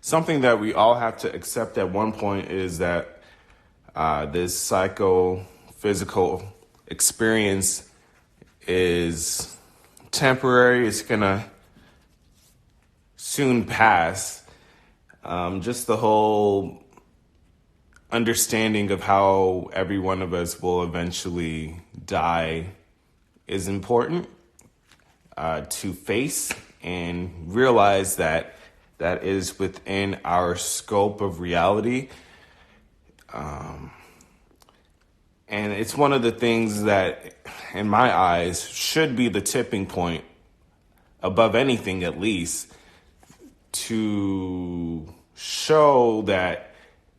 something that we all have to accept at one point is that this psychophysical experience is temporary. It's going to soon pass. Just the whole understanding of how every one of us will eventually die is important to face and realize that that is within our scope of reality. And it's one of the things that, in my eyes, should be the tipping point, above anything at least, to show that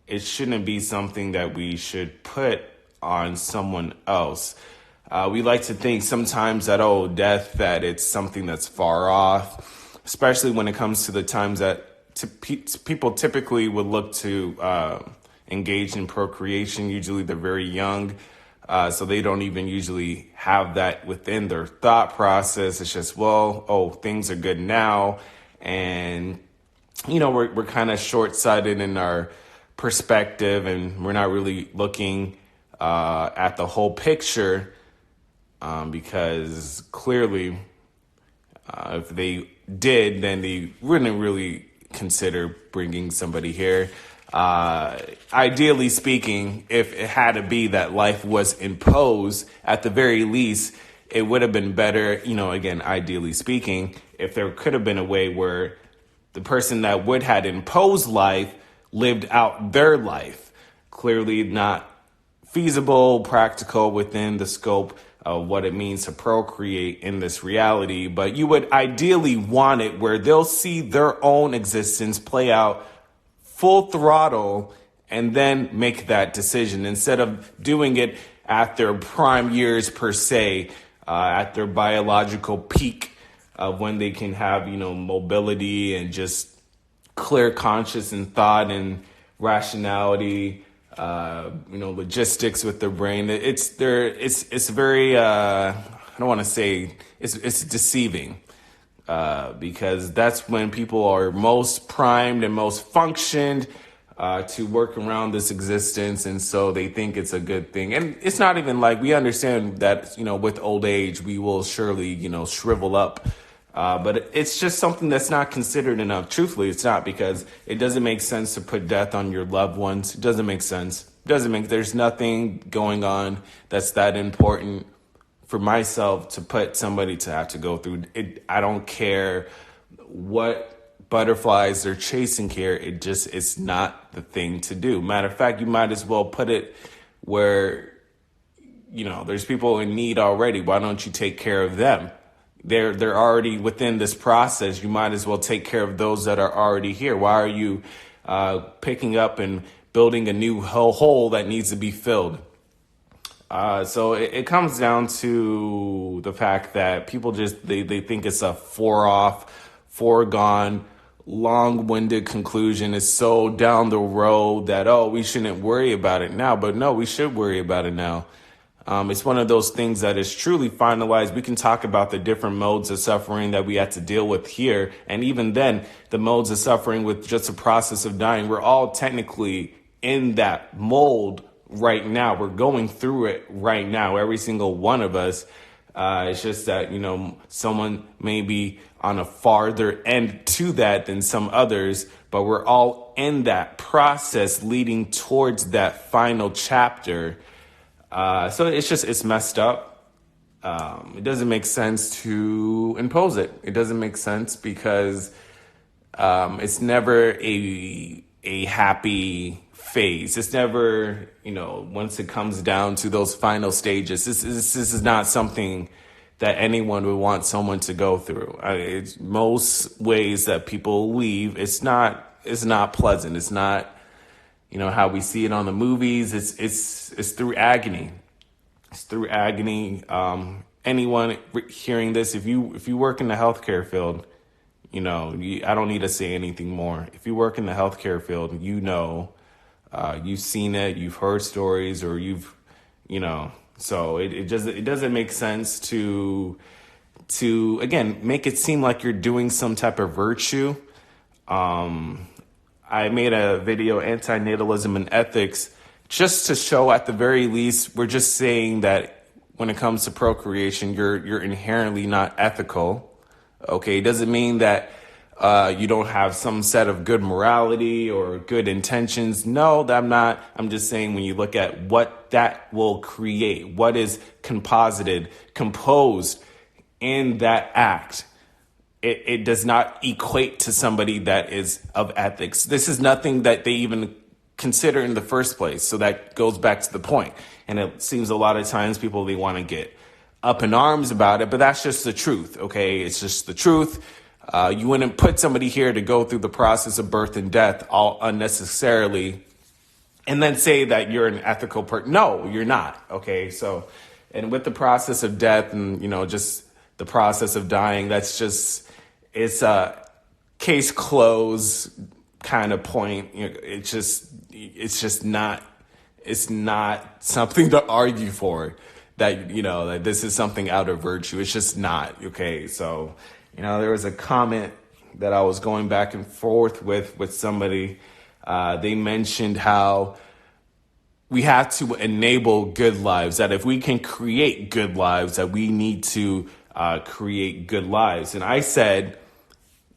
it shouldn't be something that we should put on someone else. We like to think sometimes that, death, that it's something that's far off, especially when it comes to the times that people typically would look to engage in procreation. Usually they're very young, so they don't even usually have that within their thought process. It's just, things are good now. And, we're kind of short-sighted in our perspective, and we're not really looking at the whole picture, because clearly if they did, then they wouldn't really consider bringing somebody here. Ideally speaking, if it had to be that life was imposed, at the very least, it would have been better, again, ideally speaking, if there could have been a way where the person that would had imposed life lived out their life. Clearly not feasible, practical within the scope of what it means to procreate in this reality. But you would ideally want it where they'll see their own existence play out full throttle and then make that decision, instead of doing it at their prime years per se, at their biological peak of when they can have, mobility and just clear conscious and thought and rationality, logistics with their brain. It's very, I don't want to say it's deceiving, because that's when people are most primed and most functioned to work around this existence. And so they think it's a good thing. And it's not even like, we understand that, with old age, we will surely, shrivel up. But it's just something that's not considered enough. Truthfully, it's not, because it doesn't make sense to put death on your loved ones. It doesn't make sense. There's nothing going on that's that important for myself to put somebody to have to go through it. I don't care what butterflies they're chasing here. It's not the thing to do. Matter of fact, you might as well put it where, there's people in need already. Why don't you take care of them? They're already within this process. You might as well take care of those that are already here. Why are you picking up and building a new hole that needs to be filled? So it comes down to the fact that people they think it's a foregone, long-winded conclusion. It's so down the road that, we shouldn't worry about it now. But no, we should worry about it now. It's one of those things that is truly finalized. We can talk about the different modes of suffering that we had to deal with here. And even then, the modes of suffering with just the process of dying, we're all technically in that mold right now. We're going through it right now, every single one of us. It's just that, someone may be on a farther end to that than some others, but we're all in that process leading towards that final chapter. So it's messed up. It doesn't make sense to impose it. It doesn't make sense because it's never a happy phase. It's never, once it comes down to those final stages, this is not something that anyone would want someone to go through. It's most ways that people leave, it's not pleasant. It's not, how we see it on the movies. It's through agony. It's through agony. Anyone hearing this, if you work in the healthcare field, I don't need to say anything more. If you work in the healthcare field, you've seen it, you've heard stories, or so it doesn't make sense to again make it seem like you're doing some type of virtue. I made a video, Anti-natalism and Ethics, just to show at the very least, we're just saying that when it comes to procreation, you're inherently not ethical. Okay, it doesn't mean that you don't have some set of good morality or good intentions. No, I'm not. I'm just saying when you look at what that will create, what is composed in that act, it does not equate to somebody that is of ethics. This is nothing that they even consider in the first place. So that goes back to the point. And it seems a lot of times people, they want to get up in arms about it, but that's just the truth. Okay. It's just the truth. You wouldn't put somebody here to go through the process of birth and death all unnecessarily and then say that you're an ethical person. No, you're not. Okay. So, and with the process of death and, just the process of dying, it's a case closed kind of point. It's just not something to argue for that, that this is something out of virtue. It's just not. Okay. So, there was a comment that I was going back and forth with somebody. They mentioned how we have to enable good lives, that if we can create good lives, that we need to create good lives. And I said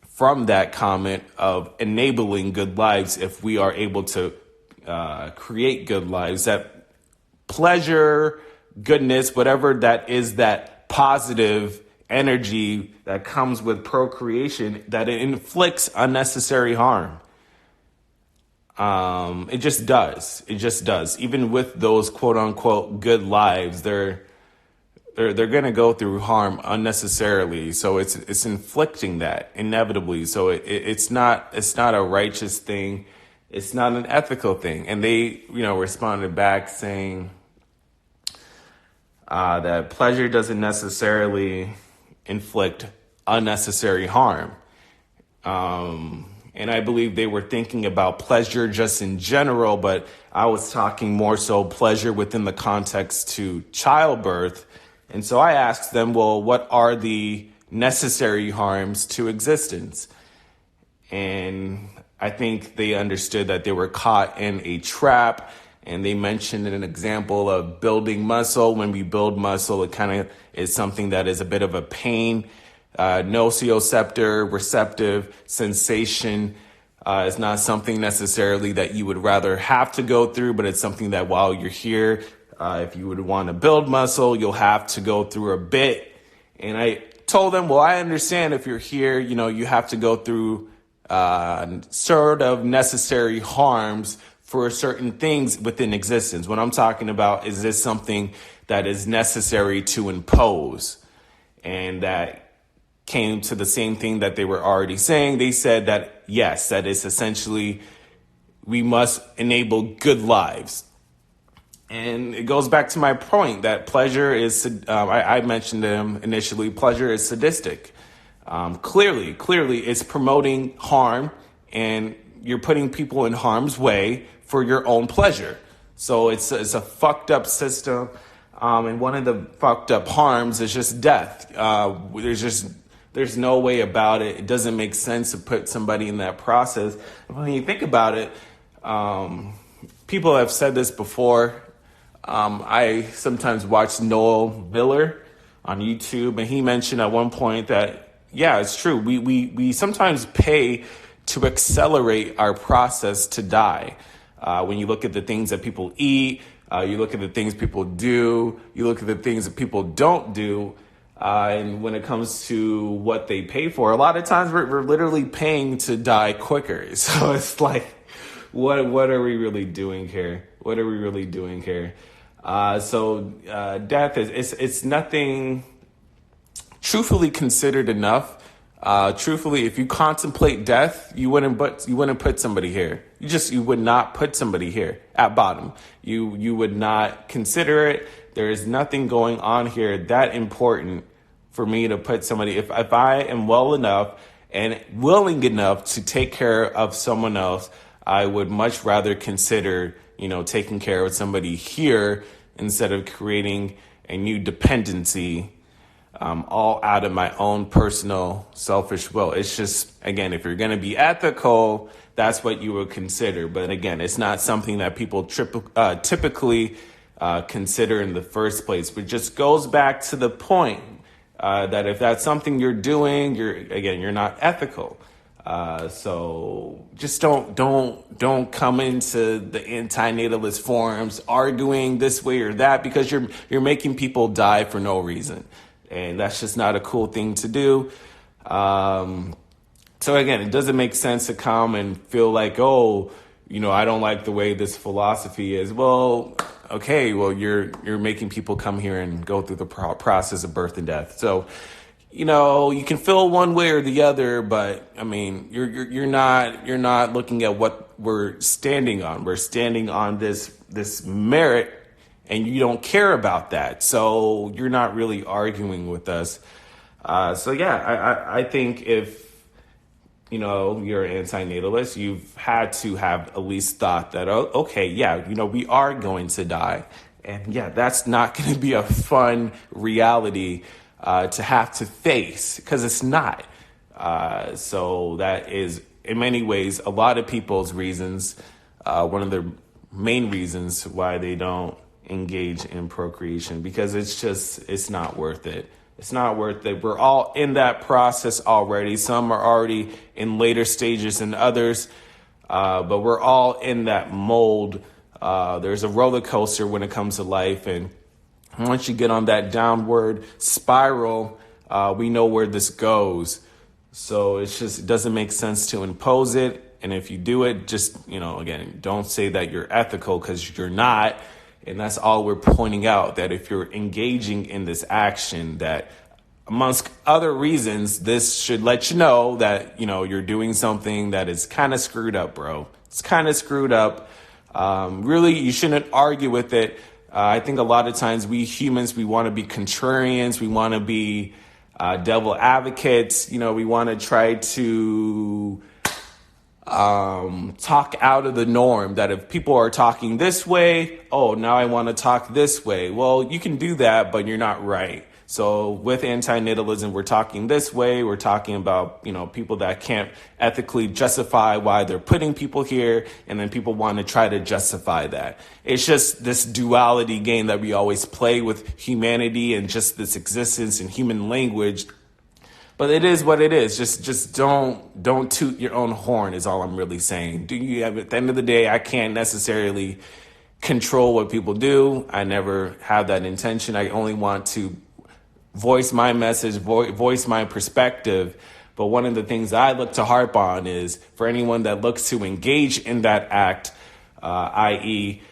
from that comment of enabling good lives, if we are able to create good lives, that pleasure, goodness, whatever that is, that positive energy that comes with procreation, that it inflicts unnecessary harm. It just does. It just does. Even with those quote unquote good lives, they're going to go through harm unnecessarily. So it's inflicting that inevitably. So it's not a righteous thing. It's not an ethical thing. And they, responded back saying that pleasure doesn't necessarily inflict unnecessary harm. And I believe they were thinking about pleasure just in general, but I was talking more so pleasure within the context to childbirth. And so I asked them, well, what are the necessary harms to existence? And I think they understood that they were caught in a trap. And they mentioned an example of building muscle. When we build muscle, it kind of is something that is a bit of a pain. Nociceptor, receptive sensation is not something necessarily that you would rather have to go through, but it's something that while you're here, if you would want to build muscle, you'll have to go through a bit. And I told them, well, I understand if you're here, you have to go through sort of necessary harms for certain things within existence. What I'm talking about is this something that is necessary to impose, and that came to the same thing that they were already saying. They said that, yes, that is essentially, we must enable good lives. And it goes back to my point that pleasure is, I mentioned them initially, pleasure is sadistic. Clearly it's promoting harm, and you're putting people in harm's way for your own pleasure. So it's a fucked up system. And one of the fucked up harms is just death. There's no way about it. It doesn't make sense to put somebody in that process. When you think about it, people have said this before. I sometimes watch Noel Miller on YouTube, and he mentioned at one point that, yeah, it's true. We sometimes pay to accelerate our process to die. When you look at the things that people eat, you look at the things people do, you look at the things that people don't do, and when it comes to what they pay for, a lot of times we're literally paying to die quicker. So it's like, what are we really doing here? What are we really doing here? So death it's nothing truthfully considered enough. Truthfully, if you contemplate death, you wouldn't put somebody here. You would not put somebody here at bottom. You would not consider it. There is nothing going on here that important for me to put somebody. If I am well enough and willing enough to take care of someone else, I would much rather consider, taking care of somebody here instead of creating a new dependency all out of my own personal selfish will. It's just, again, if you're going to be ethical, that's what you would consider. But again, it's not something that people typically consider in the first place. But just goes back to the point that if that's something you're doing, you're not ethical. So just don't come into the anti-natalist forums arguing this way or that, because you're making people die for no reason. And that's just not a cool thing to do. So again, it doesn't make sense to come and feel like, oh, I don't like the way this philosophy is. Well, okay, well, you're making people come here and go through the process of birth and death. So, you can feel one way or the other, but I mean, you're not looking at what we're standing on. We're standing on this merit, and you don't care about that. So you're not really arguing with us. So yeah, I think if you're an anti-natalist, you've had to have at least thought that, oh, okay, yeah, we are going to die. And yeah, that's not going to be a fun reality to have to face, because it's not. So that is, in many ways, a lot of people's reasons, one of the main reasons why they don't engage in procreation, because it's not worth it. It's not worth it. We're all in that process already. Some are already in later stages than others, but we're all in that mold. There's a roller coaster when it comes to life, and once you get on that downward spiral, we know where this goes. So it doesn't make sense to impose it. And if you do it, just, again, don't say that you're ethical, because you're not. And that's all we're pointing out, that if you're engaging in this action, that amongst other reasons, this should let you know that, you're doing something that is kind of screwed up, bro. It's kind of screwed up. Really, you shouldn't argue with it. I think a lot of times we humans, we want to be contrarians. We want to be devil advocates. We want to try to talk out of the norm, that if people are talking this way, oh, now I want to talk this way. Well, you can do that, but you're not right. So with anti-natalism, we're talking this way. We're talking about, people that can't ethically justify why they're putting people here. And then people want to try to justify that. It's just this duality game that we always play with humanity and just this existence in human language. But it is what it is. Just don't toot your own horn is all I'm really saying. At the end of the day, I can't necessarily control what people do. I never have that intention. I only want to voice my message, voice my perspective. But one of the things I look to harp on is for anyone that looks to engage in that act, i.e.,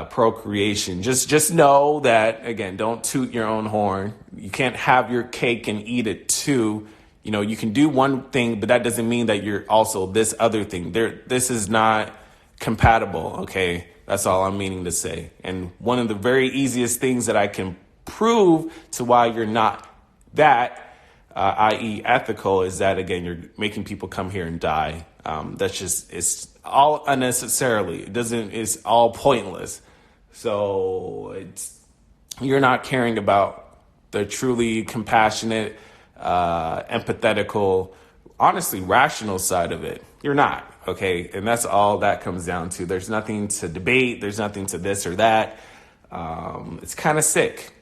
procreation. Just know that, again, don't toot your own horn. You can't have your cake and eat it too. You can do one thing, but that doesn't mean that you're also this other thing. This is not compatible, okay? That's all I'm meaning to say. And one of the very easiest things that I can prove to why you're not that, i.e. ethical, is that, again, you're making people come here and die. It's all unnecessarily. It's all pointless. So you're not caring about the truly compassionate, empathetical, honestly rational side of it. You're not, okay? And that's all that comes down to. There's nothing to debate. There's nothing to this or that. It's kind of sick.